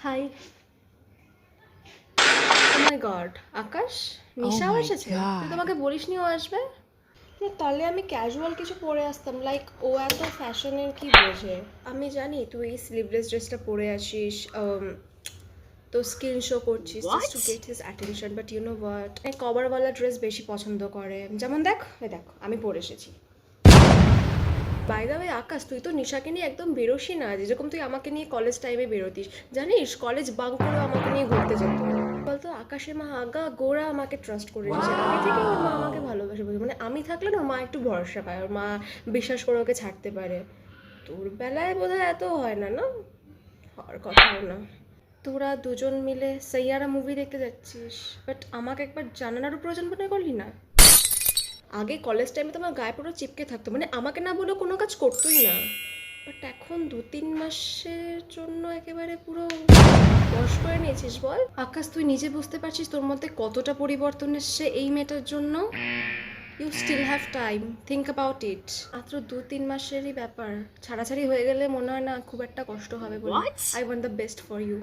High. ও মাই god, আকাশ, Oh নিশাও my এসেছে? তুই তো god. আমাকে বলিসনি ও আসবে। না, তাহলে আমি ক্যাজুয়াল কিছু পরে আসতাম, লাইক ও এত ফ্যাশনের কি বোঝে। আমি জানি তুই এই স্লিভলেস ড্রেসটা পরে আসিস, তো স্কিল শো করছিস just to What? Get his attention, but you know what, এই কভারওয়ালা ড্রেস বেশি পছন্দ করে। যেমন দেখ, এই দেখ আমি পরে এসেছি। বাই দ্য ওয়ে আকাশ, তুই তো নিশাকে নিয়ে একদম বেরোসি না, যেরকম তুই আমাকে নিয়ে কলেজ টাইমে বেরোতিস। জানিস কলেজ বাঙ্ক করে আমাকে নিয়ে ঘুরতে যেত। বলতো আকাশের মা আগা গোড়া আমাকে ট্রাস্ট করে এসেছে, আগে থেকে ওর মা আমাকে ভালোবাসে বলে, মানে আমি থাকলে না ওর মা একটু ভরসা পায়, ওর মা বিশ্বাস করে ওকে ছাড়তে পারে। তোর বেলায় বোধহয় এত হয় না, না হওয়ার কথাও না। তোরা দুজন মিলে সাইয়ারা মুভি দেখতে যাচ্ছিস, বাট আমাকে একবার জানানোরও প্রয়োজন মনে করলি না? আগে কলেজ টাইমে তো আমার গায়ে পুরো চিপকে থাকতো, মানে আমাকে না বলে কোনো কাজ করতোই না। বাট এখন 2-3 মাসের জন্য একেবারে পুরো বশ করে নিয়েছিস। বল আকাশ, তুই নিজে বুঝতে পারছিস তোর মধ্যে কতটা পরিবর্তন এসছে এই মেয়েটার জন্য? You still have time, think about it. মাত্র 2-3 মাসেরই ব্যাপার, ছাড়াছাড়ি হয়ে গেলে মনে হয় না খুব একটা কষ্ট হবে বলে। What? I want the best for you.